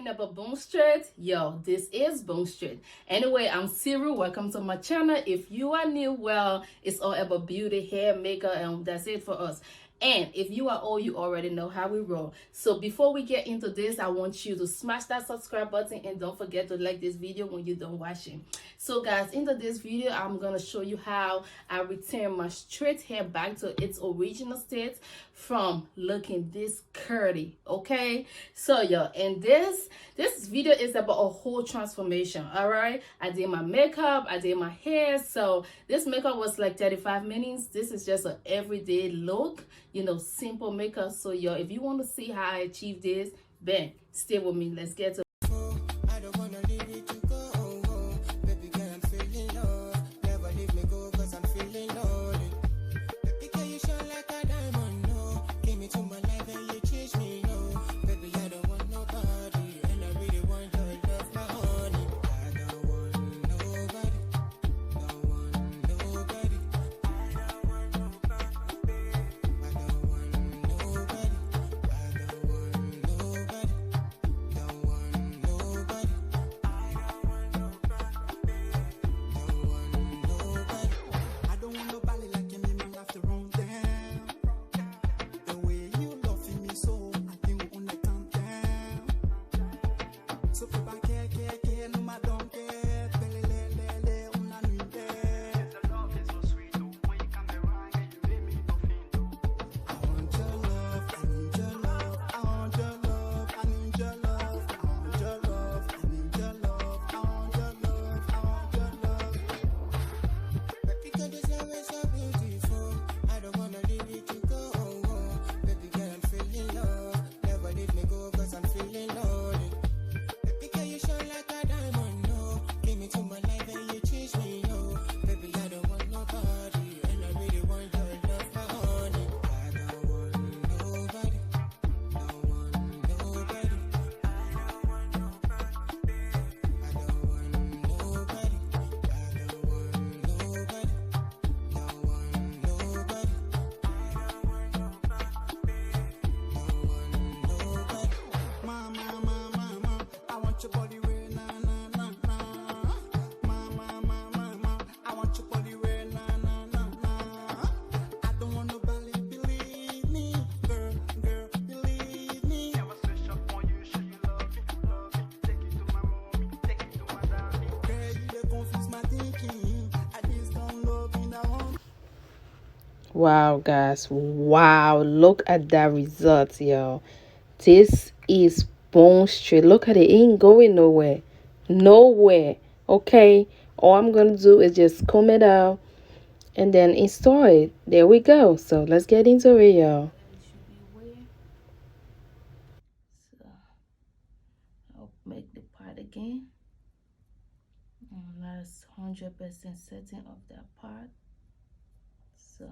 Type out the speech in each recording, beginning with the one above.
talking about bone straight, yo, this is bone straight. Anyway, I'm Cyril. Welcome to my channel. If you are new, well, it's all about beauty, hair, makeup, and that's it for us. And if you are old, you already know how we roll. So before we get into this, I want you to smash that subscribe button and don't forget to like this video when you're done watching. So guys, into this video, I'm gonna show you how I return my straight hair back to its original state from looking this curly. Okay, so yo, and this video is about a whole transformation. All right, I did my makeup, I did my hair. So this makeup was like 35 minutes. This is just an everyday look, you know, simple makeup. So yo, if you want to see how I achieve this, then stay with me. Let's get to it. Wow guys, wow, look at that result, yo. This is bone straight. Look at it, ain't going nowhere, okay. All I'm gonna do is just comb it out and then install it. There we go. So let's get into it, y'all. So I'll make the part again. That's 100% setting of that part. So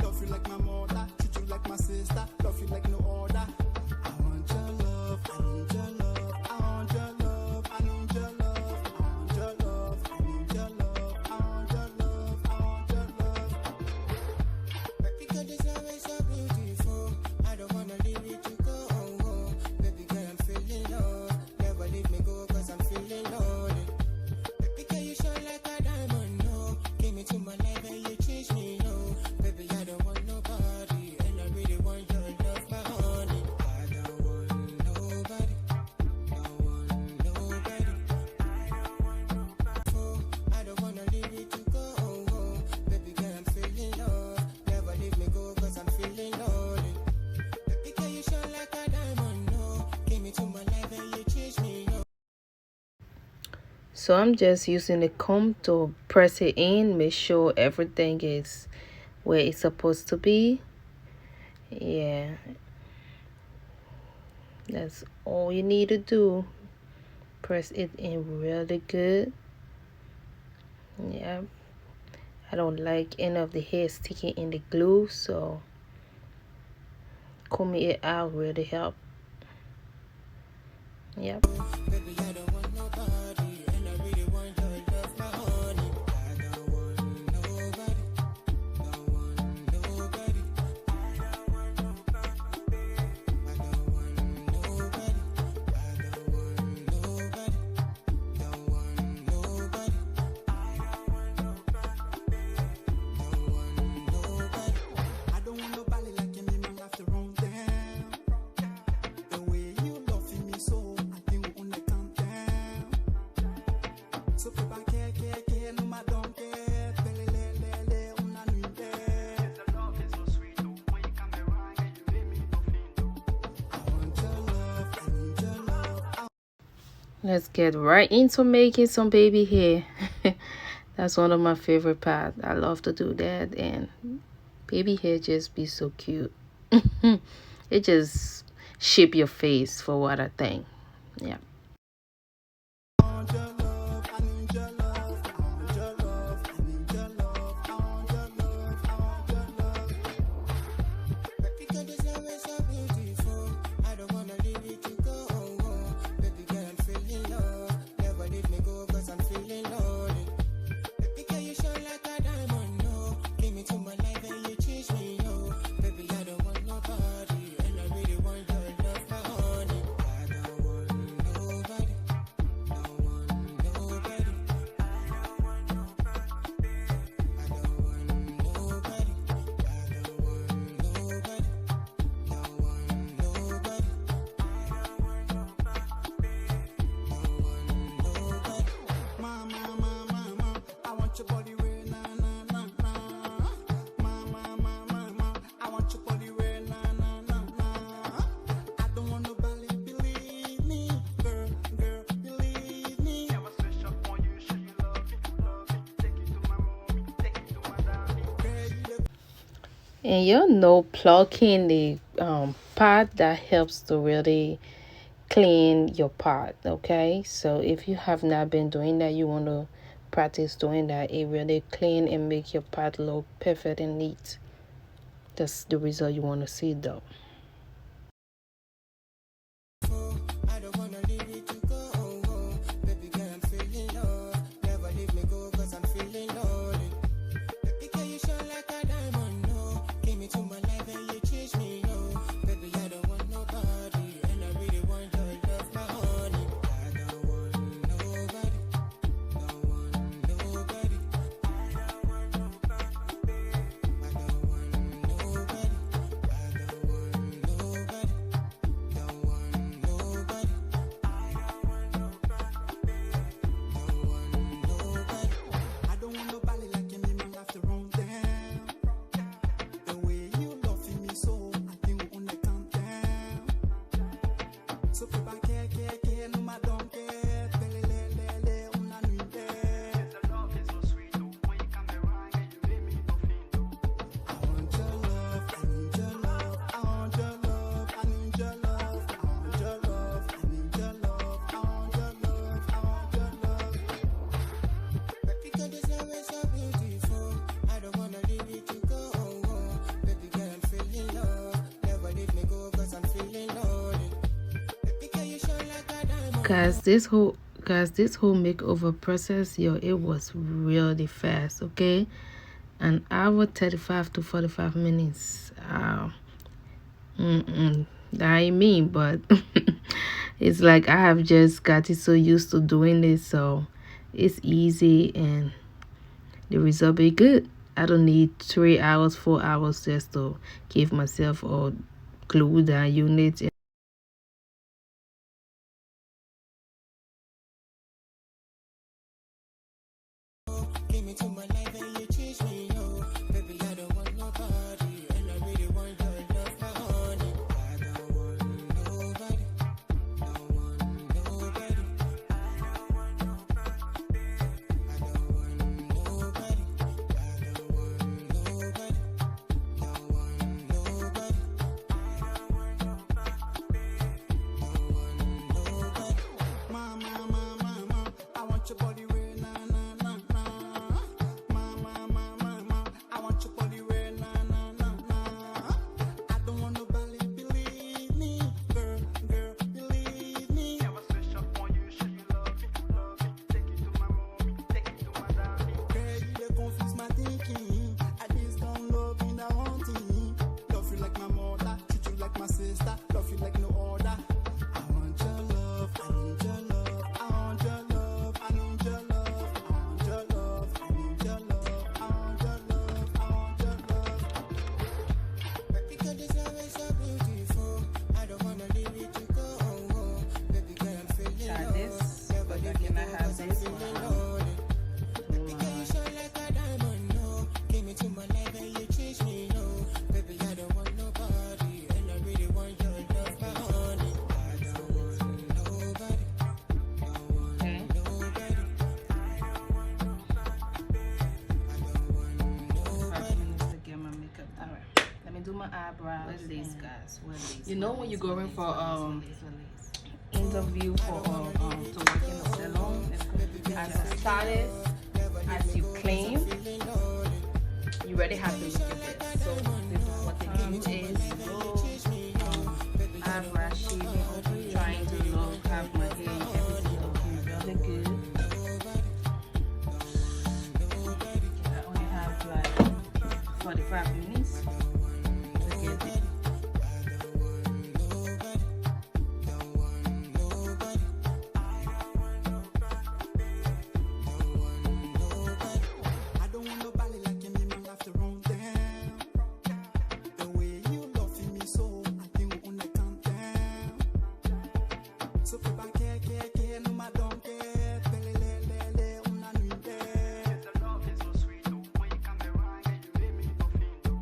love you like my mother, treat you like my sister, love you like no other. I want your love, I need your love, I want your love, I need your love, I want your love, I need your love, I want your love, I want your love. Baby girl, this love is so beautiful. I don't wanna leave it to go. Baby girl, I'm feeling love. Never leave me go, cause I'm feeling lonely. Baby girl, you shine like a diamond, no. Give me to my life and you change me, no. Baby, I don't want nobody, and I really want your love, my honey. I don't want nobody, don't want nobody. I don't wanna leave it to go. Baby girl, I'm feeling love. Never leave me go, cause I'm feeling lonely. Baby girl, you shine like a diamond, no. Came into my life and you changed me, no. So I'm just using the comb to press it in, make sure everything is where it's supposed to be. Yeah, that's all you need to do. Press it in really good. Yeah, I don't like any of the hair sticking in the glue, so combing it out really help. Yep. Baby, I don't want nobody, and I really want your love, my honey. I don't want nobody, don't want Let's get right into making some baby hair. That's one of my favorite parts. I love to do that, and baby hair just be so cute. It just shape your face for what I think. Yeah. And you know, plucking the part that helps to really clean your pot. Okay, so if you have not been doing that, you want to practice doing that. It really clean and make your pot look perfect and neat. That's the result you want to see, though. Guys, this whole makeover process, yo, it was really fast. Okay, an hour 35 to 45 minutes. That ain't me, but it's like I have just gotten so used to doing this, so it's easy and the result be good. I don't need 3 hours, 4 hours just to give myself or glue the unit. guys. Wear lace. You know when you're going for wear lace. interview for to work in a salon, as a stylist, as you claim, you already have to look at this. So this is what they do is go eyebrow shaving, trying to look, have my hair, everything looking really good. I only have like 45 minutes to get it. I don't want nobody like you, me man have to run down. The way you love me so, I think we wanna calm down. So fais pas que, no ma don't care. Pelelelele, una nuit there. The love is so sweet, oh, when you come around and you make me go feel.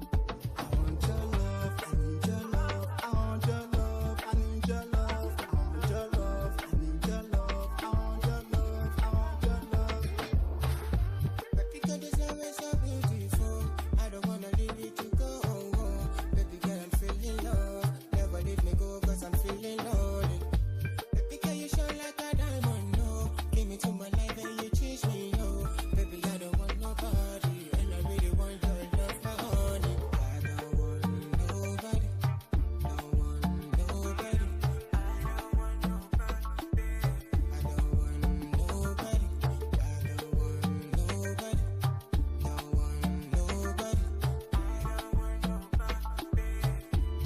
I want your love, I need your love. I want your love, I need your love. I want your love, I need your love. I want your love, I want your love. Baby girl, this love is so beautiful. I don't wanna leave you to go. Baby girl, I'm feeling love. Never leave me go, cause I'm feeling lonely. Baby girl, you shine like a diamond, no. Came into my life and you changed me, no. Baby, I don't want nobody, and I really want your love, my honey. I don't want nobody, don't want nobody. I don't want nobody, I don't want nobody. I don't want nobody, don't want nobody. I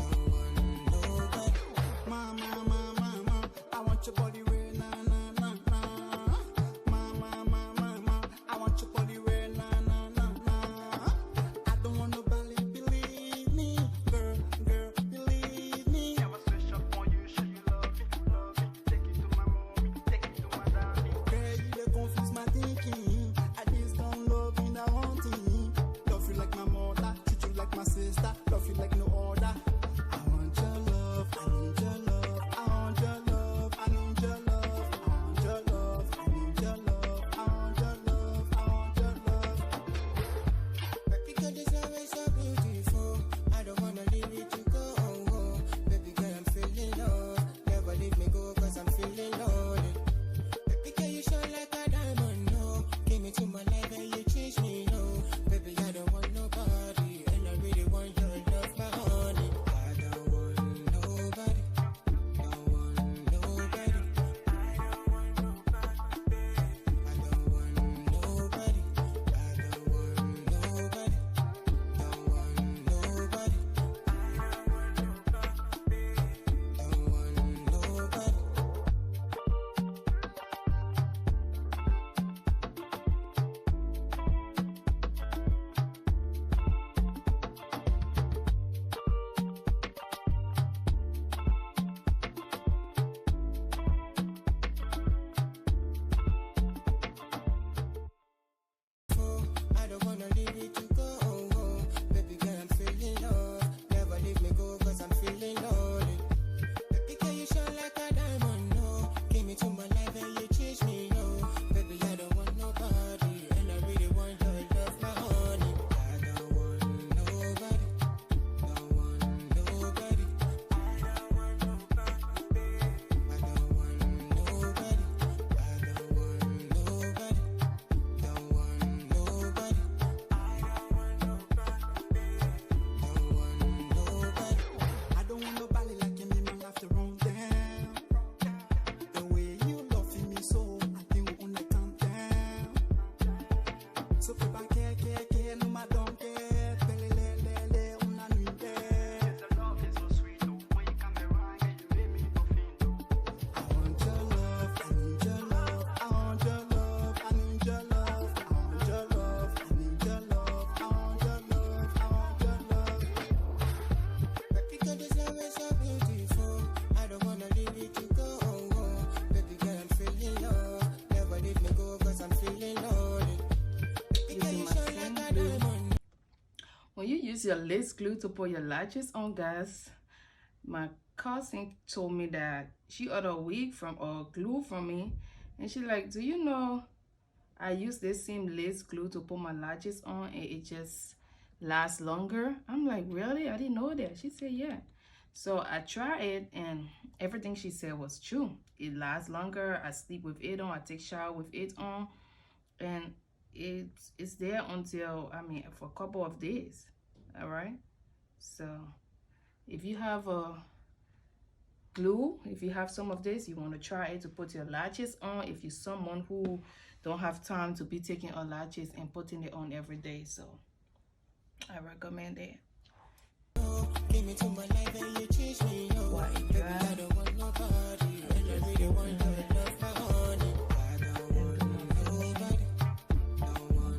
don't want nobody. Mama, I want your body way, na na na na. Mama, I want your body way, na na na na. I don't want nobody believe me, girl, believe me. Never switch up on you, show you love it. Take it to my mommy, take it to my daddy. Girl, you dey confuse my thinking. I just don't love you, I want it. Love you like my mother, treat you like my sister. Love you like no other. I want your love, I need your love. I want your love, I need your love. I want your love, I need your love. I want your love, I want your love. Baby girl, this love is so beautiful. I don't wanna leave you to go. Baby girl, I'm feeling love. Never leave me go, cause I'm feeling lonely. Baby girl, you shine like a diamond, no. Came into my life and you changed me, no. Baby, I don't want nobody, and I really want your love, my honey. I don't want nobody, don't want nobody. I don't want nobody, I don't want nobody. I don't want nobody, don't want nobody. I don't want nobody. I don't wanna leave you to go. Baby girl, I'm feeling love. Never leave me go, cause I'm feeling lonely. Baby girl, you shine like a diamond, no. Came into my life and you changed me, no. Baby, I don't want nobody, and I really want your love, my honey. I don't want nobody, don't want nobody. I don't want nobody, I don't want nobody. I don't want nobody, don't want nobody. I don't want nobody like you, me man have to run down. The way you love me so, I think we wanna calm down. So fais pas que, no ma don't care. Pelelelele, una nuit there. The love is so sweet, oh, when you come around and you make me go feel. I want your love, I need your love. I want your love, I need your love. I want your love, I need your love. I want your love, I want your love. Baby girl, this love is so beautiful. I don't wanna leave you to go. Baby girl, I'm feeling love. Never leave me go, cause I'm feeling lonely. Baby girl, you shine like a diamond. When you use your lace glue to put your lashes on, guys, my cousin told me that she ordered a wig from or glue from me, and she like, do you know I use this same lace glue to put my lashes on and it just lasts longer? I'm like, really? I didn't know that. She said, yeah. So I tried it, and everything she said was true. It lasts longer. I sleep with it on. I take shower with it on, and it's there until, I mean, for a couple of days. All right. So if you have a glue, if you have some of this, you want to try it to put your lashes on. If you're someone who don't have time to be taking our lashes and putting it on every day, so I recommend it. Came into my life and you changed me, yo. Baby, I don't want nobody. And I really want your love, my honey. I don't want nobody. Don't want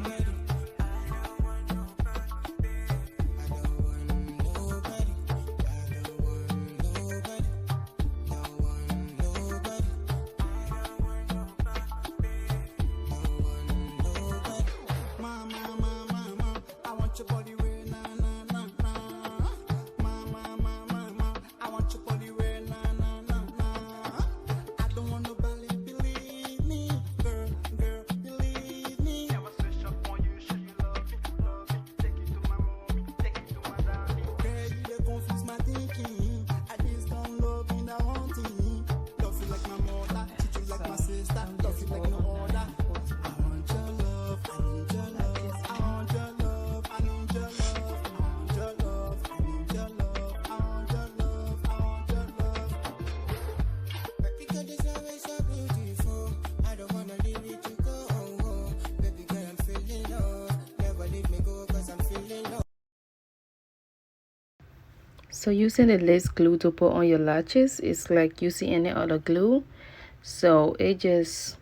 nobody. I don't want nobody. I don't want nobody. I don't want nobody. Don't want nobody. I don't want nobody. Mama, mama, mama, I want your body way, na na na na. Mama, mama, mama, I want your body way, na na na na. I don't want nobody believe me, girl, girl, believe me. I was switch up on you, show you love it, take it to my mommy, take it to my daddy. Girl, you dey confuse my thinking. I just don't love you, I want it. Love you like my mother, treat you like my sister, love you like no other. I want your love, I need your love, I want your love, I need your love, I want your love, I need your love, I want your love, I want your love. Baby girl, this love is so beautiful. I don't wanna leave you to go. Baby girl, I'm feeling love. Never leave me go, cause I'm feeling love. So using the lace glue to put on your lashes is like using any other glue. So it just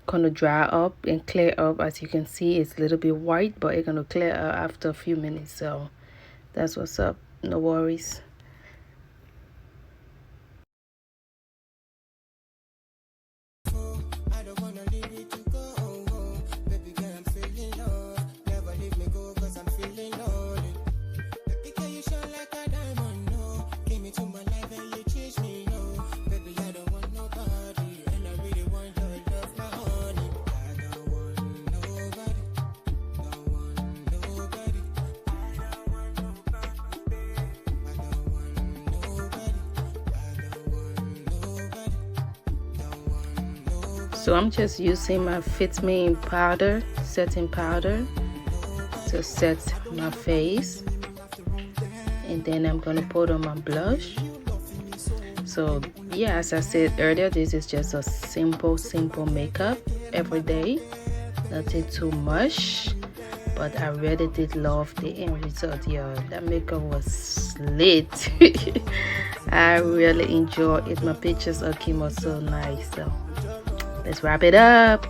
gonna dry up and clear up. As you can see, it's a little bit white, but it's gonna clear up after a few minutes. So that's what's up. No worries. I don't wanna leave you to go. Baby girl, I'm feeling love. Never leave me go, cause I'm feeling lonely. Baby girl, you shine like a diamond, no. Came into my life and you changed me, no. Baby, I don't want nobody. And I really want your love, my honey. I don't want nobody. Don't want nobody. I don't want nobody. I don't want nobody. I don't want nobody. Don't want nobody. So I'm just using my Fit Me powder, setting powder, to set my face, and then I'm gonna put on my blush. So yeah, as I said earlier, this is just a simple makeup every day, nothing too much, but I really did love the end result. Yeah, that makeup was lit. I really enjoyed it. My pictures came out so nice. So let's wrap it up.